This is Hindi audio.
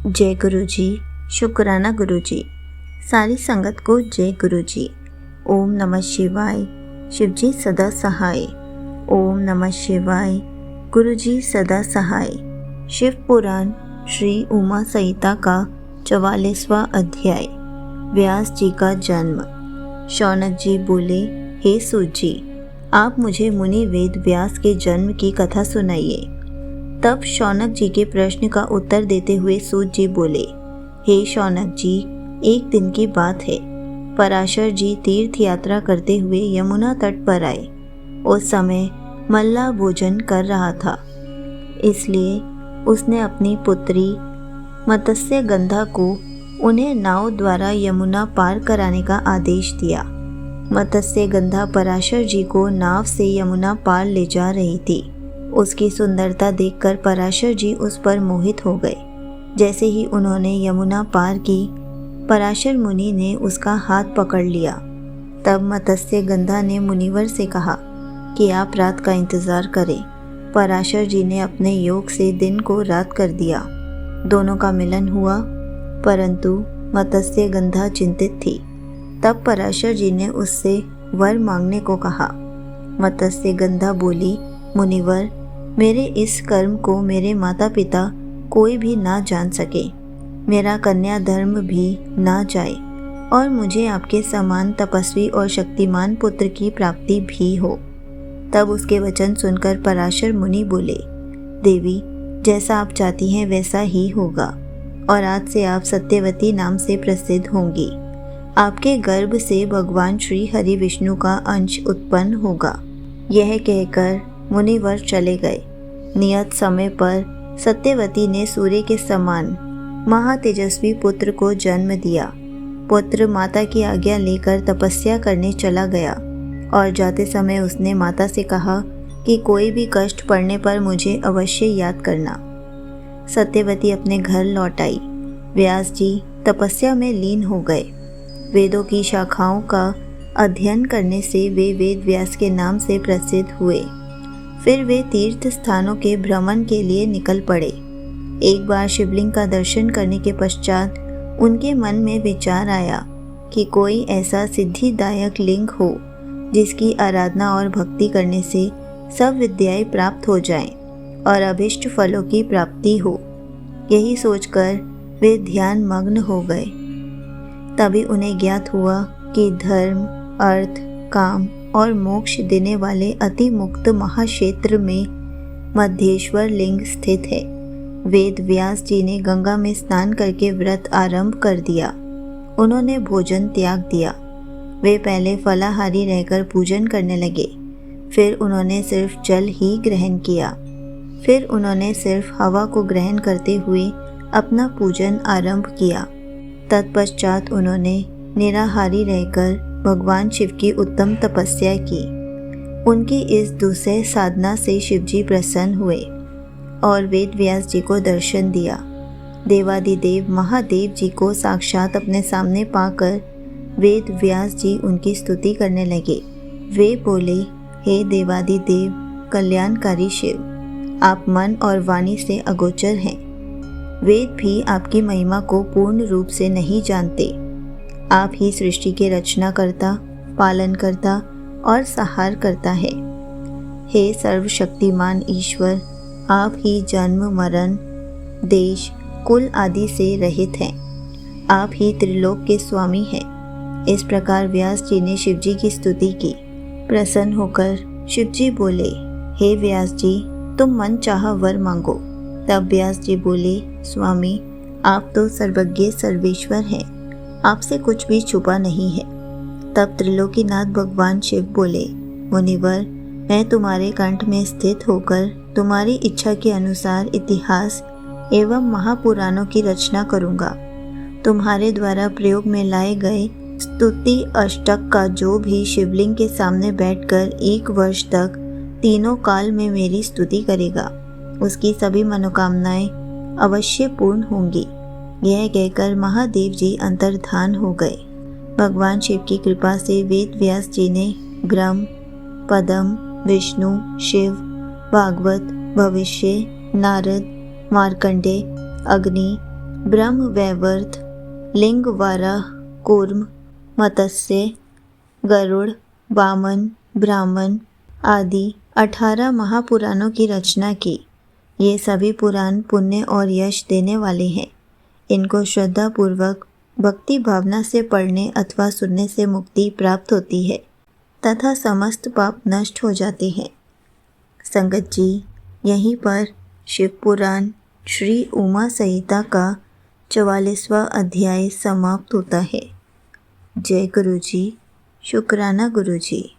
जय गुरु जी। शुक्राना गुरु जी। सारी संगत को जय गुरु जी। ओम नमः शिवाय। शिव जी सदा सहाय। ओम नमः शिवाय। गुरु जी सदा सहाय। शिव पुराण श्री उमा संहिता का 44वां अध्याय। व्यास जी का जन्म। शौनक जी बोले, हे सूत जी, आप मुझे मुनि वेद व्यास के जन्म की कथा सुनाइए। तब शौनक जी के प्रश्न का उत्तर देते हुए सूत जी बोले, हे शौनक जी, एक दिन की बात है। पराशर जी तीर्थ यात्रा करते हुए यमुना तट पर आए। उस समय मल्ला भोजन कर रहा था, इसलिए उसने अपनी पुत्री मत्स्यगंधा को उन्हें नाव द्वारा यमुना पार कराने का आदेश दिया। मत्स्यगंधा पराशर जी को नाव से यमुना पार ले जा रही थी। उसकी सुंदरता देखकर पराशर जी उस पर मोहित हो गए। जैसे ही उन्होंने यमुना पार की, पराशर मुनि ने उसका हाथ पकड़ लिया। तब मत्स्यगंधा ने मुनिवर से कहा कि आप रात का इंतजार करें। पराशर जी ने अपने योग से दिन को रात कर दिया। दोनों का मिलन हुआ, परंतु मत्स्यगंधा चिंतित थी। तब पराशर जी ने उससे वर मांगने को कहा। मत्स्यगंधा बोली, मुनिवर, मेरे इस कर्म को मेरे माता पिता कोई भी ना जान सके, मेरा कन्या धर्म भी ना जाए और मुझे आपके समान तपस्वी और शक्तिमान पुत्र की प्राप्ति भी हो। तब उसके वचन सुनकर पराशर मुनि बोले, देवी, जैसा आप चाहती हैं वैसा ही होगा और आज से आप सत्यवती नाम से प्रसिद्ध होंगी। आपके गर्भ से भगवान श्री हरि विष्णु का अंश उत्पन्न होगा। यह कहकर मुनिवर चले गए। नियत समय पर सत्यवती ने सूर्य के समान महातेजस्वी पुत्र को जन्म दिया। पुत्र माता की आज्ञा लेकर तपस्या करने चला गया और जाते समय उसने माता से कहा कि कोई भी कष्ट पड़ने पर मुझे अवश्य याद करना। सत्यवती अपने घर लौट आई। व्यास जी तपस्या में लीन हो गए। वेदों की शाखाओं का अध्ययन करने से वे वेद व्यास के नाम से प्रसिद्ध हुए। फिर वे तीर्थ स्थानों के भ्रमण के लिए निकल पड़े। एक बार शिवलिंग का दर्शन करने के पश्चात उनके मन में विचार आया कि कोई ऐसा सिद्धिदायक लिंग हो जिसकी आराधना और भक्ति करने से सब विद्याएं प्राप्त हो जाएं और अभिष्ट फलों की प्राप्ति हो। यही सोचकर वे ध्यान मग्न हो गए। तभी उन्हें ज्ञात हुआ कि धर्म, अर्थ, काम और मोक्ष देने वाले अति मुक्त महाक्षेत्र में मध्येश्वर लिंग स्थित है। वेद व्यास जी ने गंगा में स्नान करके व्रत आरंभ कर दिया। उन्होंने भोजन त्याग दिया। वे पहले फलाहारी रहकर पूजन करने लगे। फिर उन्होंने सिर्फ जल ही ग्रहण किया। फिर उन्होंने सिर्फ हवा को ग्रहण करते हुए अपना पूजन आरंभ किया। तत्पश्चात उन्होंने निराहारी रहकर भगवान शिव की उत्तम तपस्या की। उनकी इस दूसरे साधना से शिवजी प्रसन्न हुए और वेद व्यास जी को दर्शन दिया। देवादिदेव महादेव जी को साक्षात अपने सामने पाकर वेद व्यास जी उनकी स्तुति करने लगे। वे बोले, हे देवादिदेव कल्याणकारी शिव, आप मन और वाणी से अगोचर हैं। वेद भी आपकी महिमा को पूर्ण रूप से नहीं जानते। आप ही सृष्टि के रचना करता, पालन करता और संहार करता है। हे सर्वशक्तिमान ईश्वर, आप ही जन्म, मरण, देश, कुल आदि से रहित हैं। आप ही त्रिलोक के स्वामी हैं। इस प्रकार व्यास जी ने शिवजी की स्तुति की। प्रसन्न होकर शिवजी बोले, हे व्यास जी, तुम मन चाहा वर मांगो। तब व्यास जी बोले, स्वामी, आप तो सर्वज्ञ सर्वेश्वर हैं, आपसे कुछ भी छुपा नहीं है। तब त्रिलोकीनाथ भगवान शिव बोले, मुनिवर, मैं तुम्हारे कंठ में स्थित होकर तुम्हारी इच्छा के अनुसार इतिहास एवं महापुराणों की रचना करूंगा। तुम्हारे द्वारा प्रयोग में लाए गए स्तुति अष्टक का जो भी शिवलिंग के सामने बैठकर 1 वर्ष तक तीनों काल में मेरी स्तुति करेगा, उसकी सभी मनोकामनाएं अवश्य पूर्ण होंगी। यह कहकर महादेव जी अंतर्धान हो गए। भगवान शिव की कृपा से वेद व्यास जी ने ग्रम, पदम, विष्णु, शिव, भागवत, भविष्य, नारद, मार्कंडे, अग्नि, ब्रह्म वैवर्त, लिंग, वाराह, कूर्म, मत्स्य, गरुड़, वामन, ब्राह्मण आदि 18 महापुराणों की रचना की। ये सभी पुराण पुण्य और यश देने वाले हैं। इनको श्रद्धापूर्वक भक्ति भावना से पढ़ने अथवा सुनने से मुक्ति प्राप्त होती है तथा समस्त पाप नष्ट हो जाते हैं। संगत जी, यहीं पर शिव पुराण श्री उमा संहिता का 44वां अध्याय समाप्त होता है। जय गुरु जी। शुक्राना गुरु जी।